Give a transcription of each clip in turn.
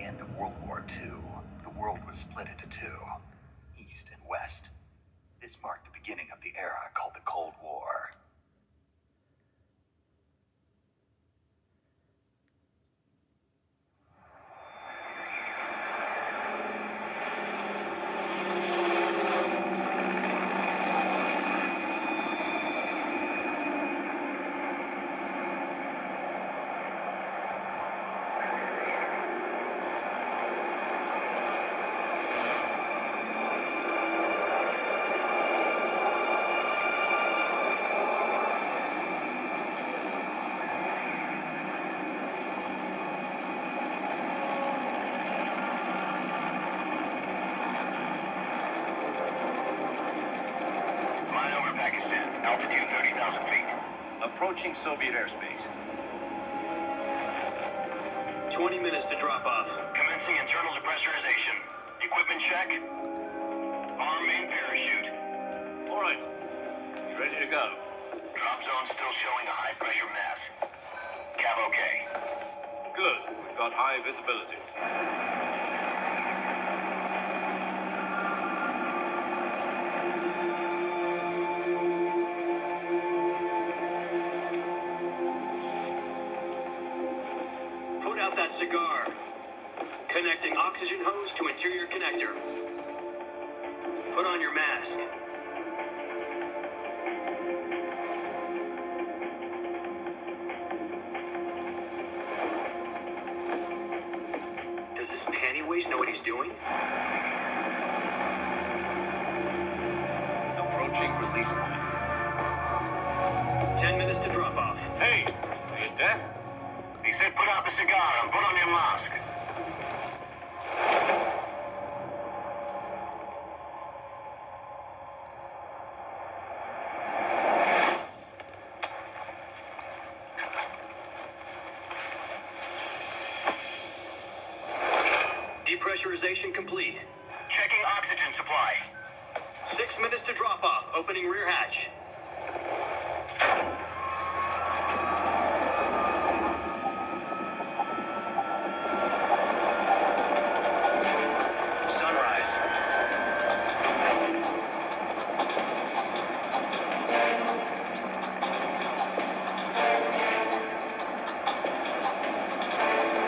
end of World War II, the world was split into two, East and West. This marked the beginning of the era called the Cold War. Altitude 30,000 feet. Approaching Soviet airspace. 20 minutes to drop off. Commencing internal depressurization. Equipment check. Arm main parachute. All right. You ready to go? Drop zone still showing a high pressure mass. Cav okay. Good. We've got high visibility. Put out that cigar. Connecting oxygen hose to interior connector. Put on your mask. Does this panty waste know what he's doing? Approaching release point. 10 minutes to drop off. Hey, are you deaf? He said put out the cigar and put on your mask. Depressurization complete. Checking oxygen supply. 6 minutes to drop off. Opening rear hatch. Sunrise.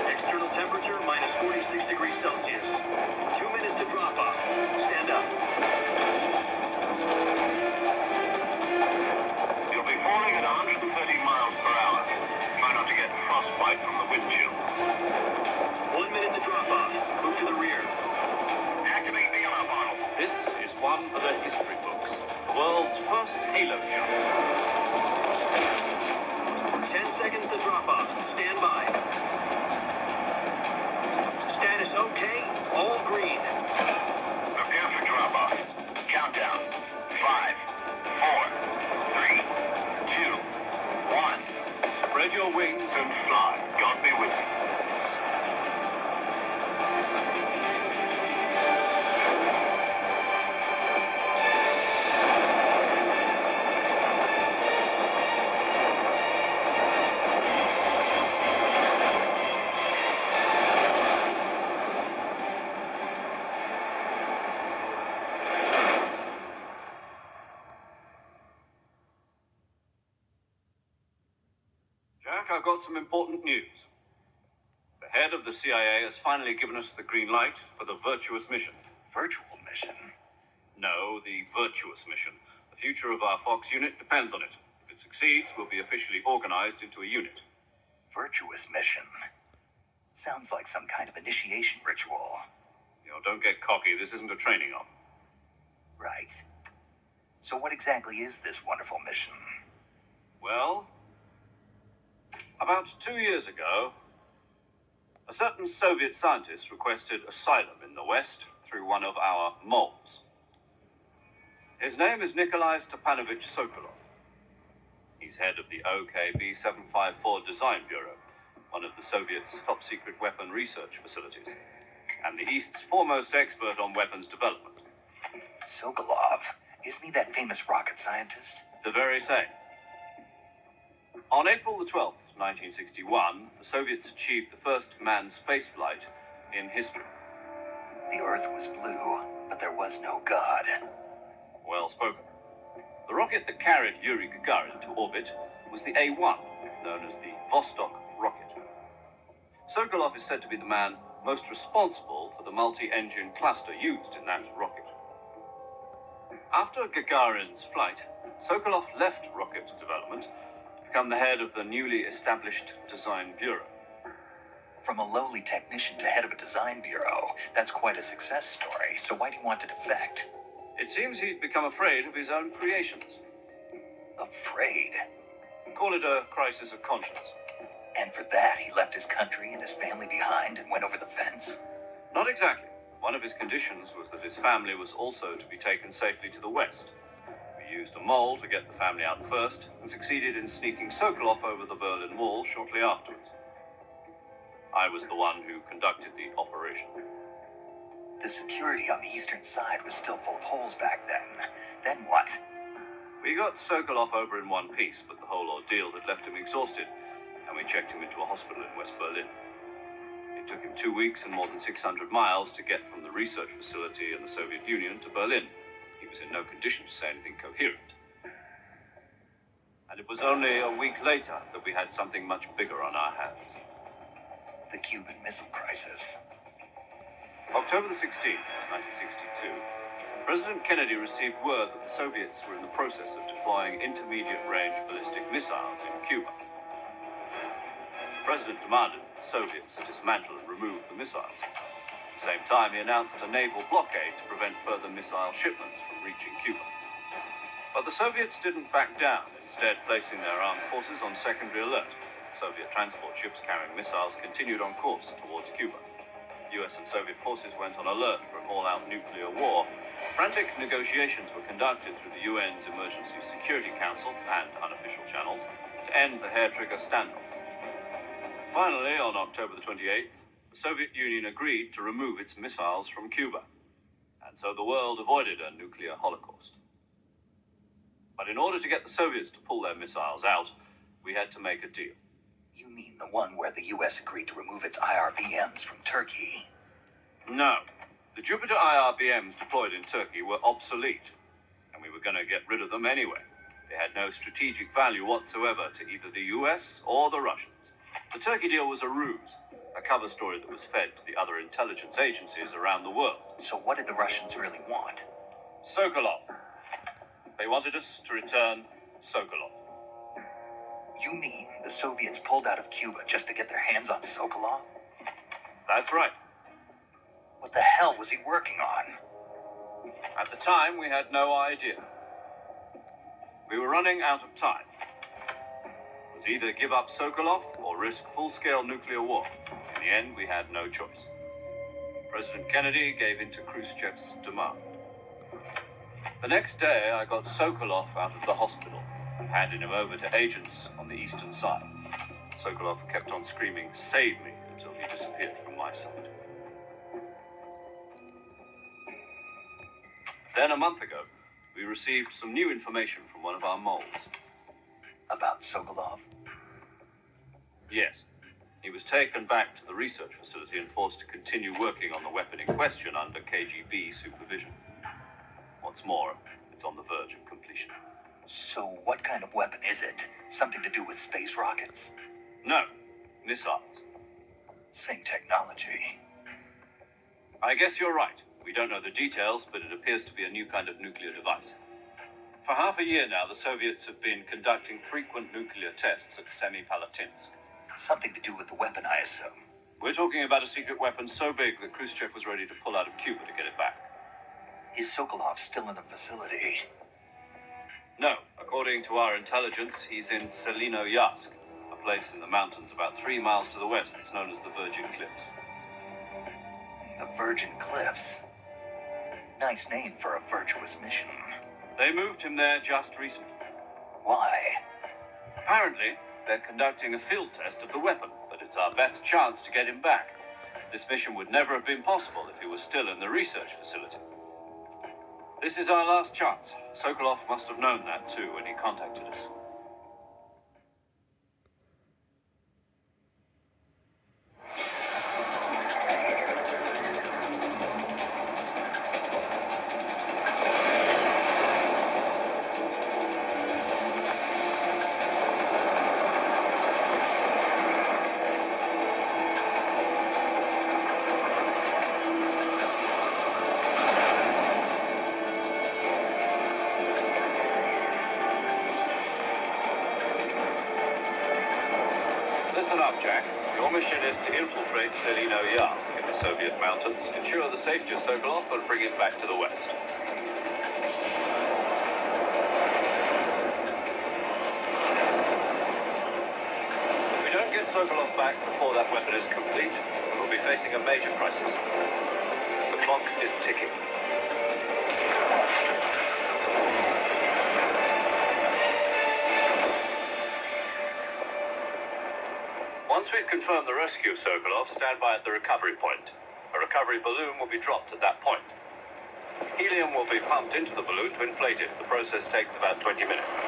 External temperature minus 46 degrees Celsius. 2 minutes to drop off. Stand up. You'll be falling at 130 miles per hour. Try not to get frostbite from the wind chill. 1 minute to drop off. Move to the rear. Activate the ammo bottle. This is one for the history books. The world's first halo jump. 10 seconds to drop off. Stand by. Status okay. All green. Prepare for drop-off. Countdown. 5, 4, 3, 2, 1. Spread your wings And fly. God be with you. Jack, I've got some important news. The head of the CIA has finally given us the green light for the virtuous mission. Virtual mission? No, the virtuous mission. The future of our Fox unit depends on it. If it succeeds, we'll be officially organized into a unit. Virtuous mission? Sounds like some kind of initiation ritual. Don't get cocky. This isn't a training op. Right. So what exactly is this wonderful mission? Well, about 2 years ago, a certain Soviet scientist requested asylum in the West through one of our moles. His name is Nikolai Stepanovich Sokolov. He's head of the OKB 754 Design Bureau, one of the Soviets' top-secret weapon research facilities, and the East's foremost expert on weapons development. Sokolov? Isn't he that famous rocket scientist? The very same. On April the 12th, 1961, the Soviets achieved the first manned spaceflight in history. The Earth was blue, but there was no God. Well spoken. The rocket that carried Yuri Gagarin to orbit was the A-1, known as the Vostok rocket. Sokolov is said to be the man most responsible for the multi-engine cluster used in that rocket. After Gagarin's flight, Sokolov left rocket development to become the head of the newly established Design Bureau. From a lowly technician to head of a design bureau, that's quite a success story, so why'd he want to defect? It seems he'd become afraid of his own creations. Afraid? Call it a crisis of conscience. And for that, he left his country and his family behind and went over the fence? Not exactly. One of his conditions was that his family was also to be taken safely to the west. We used a mole to get the family out first and succeeded in sneaking Sokolov over the Berlin Wall shortly afterwards. I was the one who conducted the operation. The security on the eastern side was still full of holes back then. Then what? We got Sokolov over in one piece, but the whole ordeal had left him exhausted, and we checked him into a hospital in West Berlin. It took him 2 weeks and more than 600 miles to get from the research facility in the Soviet Union to Berlin. He was in no condition to say anything coherent. And it was only a week later that we had something much bigger on our hands. The Cuban Missile Crisis. October the 16th, 1962, President Kennedy received word that the Soviets were in the process of deploying intermediate-range ballistic missiles in Cuba. The President demanded that the Soviets dismantle and remove the missiles. At the same time, he announced a naval blockade to prevent further missile shipments from reaching Cuba. But the Soviets didn't back down, instead placing their armed forces on secondary alert. Soviet transport ships carrying missiles continued on course towards Cuba. US and Soviet forces went on alert for an all-out nuclear war. Frantic negotiations were conducted through the UN's Emergency Security Council and unofficial channels to end the hair-trigger standoff. Finally, on October the 28th, the Soviet Union agreed to remove its missiles from Cuba, and so the world avoided a nuclear holocaust. But in order to get the Soviets to pull their missiles out, we had to make a deal. You mean the one where the US agreed to remove its IRBMs from Turkey? No. The Jupiter IRBMs deployed in Turkey were obsolete, and we were going to get rid of them anyway. They had no strategic value whatsoever to either the US or the Russians. The Turkey deal was a ruse, a cover story that was fed to the other intelligence agencies around the world. So what did the Russians really want? Sokolov. They wanted us to return Sokolov. You mean the Soviets pulled out of Cuba just to get their hands on Sokolov? That's right. What the hell was he working on? At the time, we had no idea. We were running out of time. It was either give up Sokolov or risk full-scale nuclear war. In the end, we had no choice. President Kennedy gave in to Khrushchev's demand. The next day, I got Sokolov out of the hospital and handed him over to agents on the eastern side. Sokolov kept on screaming, "Save me," until he disappeared from my sight. Then, a month ago, we received some new information from one of our moles. About Sokolov? Yes. He was taken back to the research facility and forced to continue working on the weapon in question under KGB supervision. What's more, it's on the verge of completion. So what kind of weapon is it? Something to do with space rockets? No, missiles. Same technology. I guess you're right. We don't know the details, but it appears to be a new kind of nuclear device. For half a year now, the Soviets have been conducting frequent nuclear tests at Semipalatinsk. Something to do with the weapon, I assume. We're talking about a secret weapon so big that Khrushchev was ready to pull out of Cuba to get it back. Is Sokolov still in the facility? No, according to our intelligence, he's in Selinoyarsk, a place in the mountains about 3 miles to the west that's known as the Virgin Cliffs. The Virgin Cliffs? Nice name for a virtuous mission. They moved him there just recently. Why? Apparently, they're conducting a field test of the weapon, but it's our best chance to get him back. This mission would never have been possible if he was still in the research facility. This is our last chance. Sokolov must have known that too when he contacted us. Listen up, Jack. Your mission is to infiltrate Selino Yask in the Soviet mountains, ensure the safety of Sokolov, and bring him back to the West. If we don't get Sokolov back before that weapon is complete, we'll be facing a major crisis. The clock is ticking. Once we've confirmed the rescue of Sokolov, stand by at the recovery point. A recovery balloon will be dropped at that point. Helium will be pumped into the balloon to inflate it. The process takes about 20 minutes.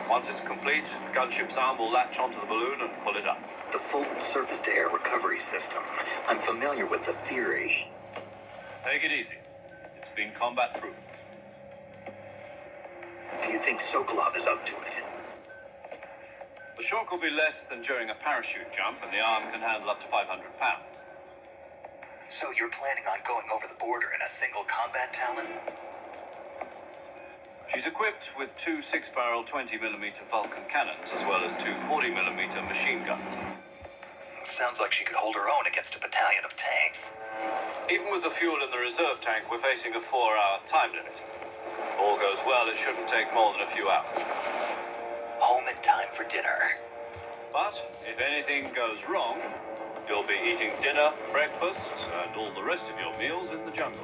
Once it's complete, the gunship's arm will latch onto the balloon and pull it up. The full surface-to-air recovery system. I'm familiar with the theory. Take it easy. It's been combat-proof. Do you think Sokolov is up to it? The shock will be less than during a parachute jump, and the arm can handle up to 500 pounds. So you're planning on going over the border in a single combat Talon? She's equipped with two 6-barrel 20mm Vulcan cannons, as well as two 40mm machine guns. Sounds like she could hold her own against a battalion of tanks. Even with the fuel in the reserve tank, we're facing a 4-hour time limit. If all goes well, it shouldn't take more than a few hours. Home in time for dinner. But if anything goes wrong, you'll be eating dinner, breakfast, and all the rest of your meals in the jungle.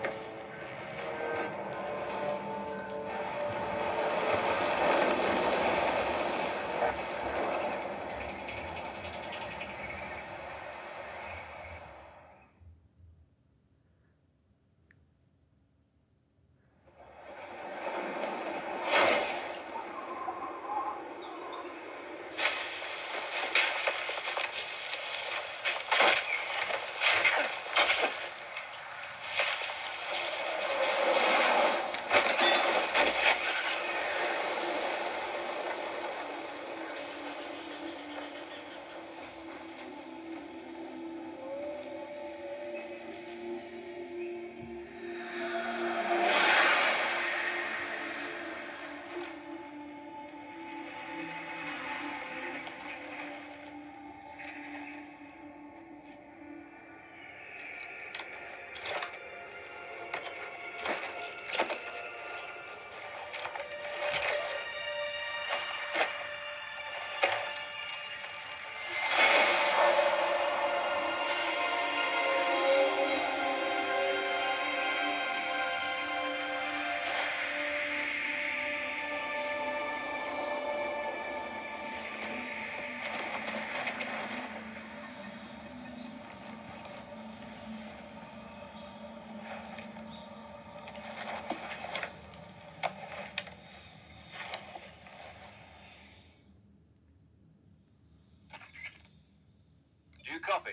Do you copy?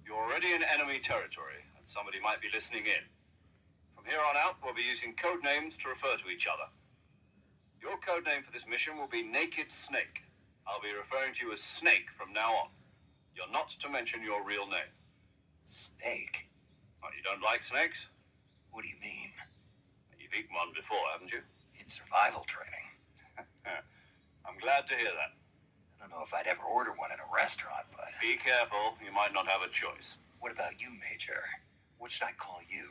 You're already in enemy territory, and somebody might be listening in. From here on out, we'll be using code names to refer to each other. Your code name for this mission will be Naked Snake. I'll be referring to you as Snake from now on. You're not to mention your real name. Snake? Oh, you don't like snakes? What do you mean? You've eaten one before, haven't you? In survival training. I'm glad to hear that. I don't know if I'd ever order one in a restaurant, but... Be careful, you might not have a choice. What about you, Major? What should I call you?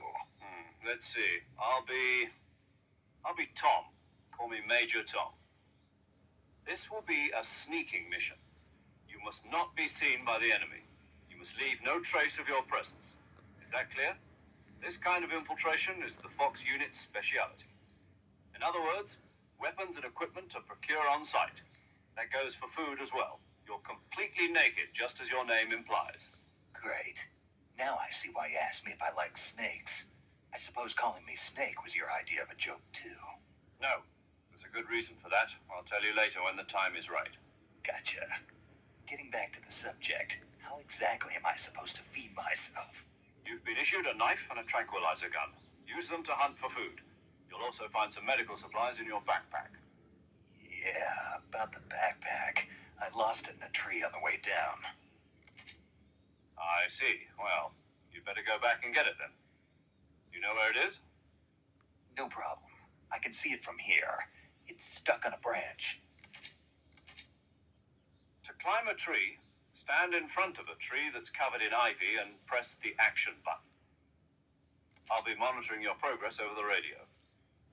Let's see. I'll be Tom. Call me Major Tom. This will be a sneaking mission. You must not be seen by the enemy. You must leave no trace of your presence. Is that clear? This kind of infiltration is the Fox unit's speciality. In other words, weapons and equipment to procure on site. That goes for food as well. You're completely naked, just as your name implies. Great. Now I see why you asked me if I like snakes. I suppose calling me Snake was your idea of a joke, too. No, there's a good reason for that. I'll tell you later when the time is right. Gotcha. Getting back to the subject, how exactly am I supposed to feed myself? You've been issued a knife and a tranquilizer gun. Use them to hunt for food. You'll also find some medical supplies in your backpack. Yeah, about the backpack. I lost it in a tree on the way down. I see. Well, you'd better go back and get it then. You know where it is? No problem. I can see it from here. It's stuck on a branch. To climb a tree, stand in front of a tree that's covered in ivy and press the action button. I'll be monitoring your progress over the radio.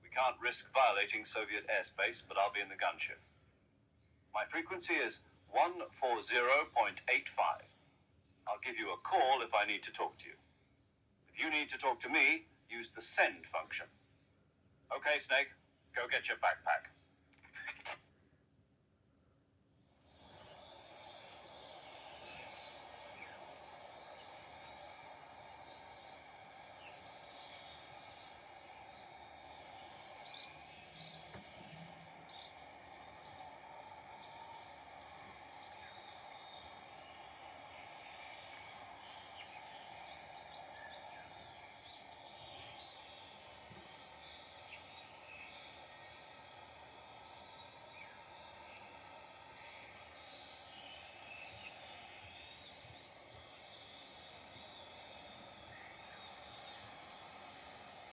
We can't risk violating Soviet airspace, but I'll be in the gunship. My frequency is 140.85. I'll give you a call if I need to talk to you. If you need to talk to me, use the send function. Okay, Snake, go get your backpack.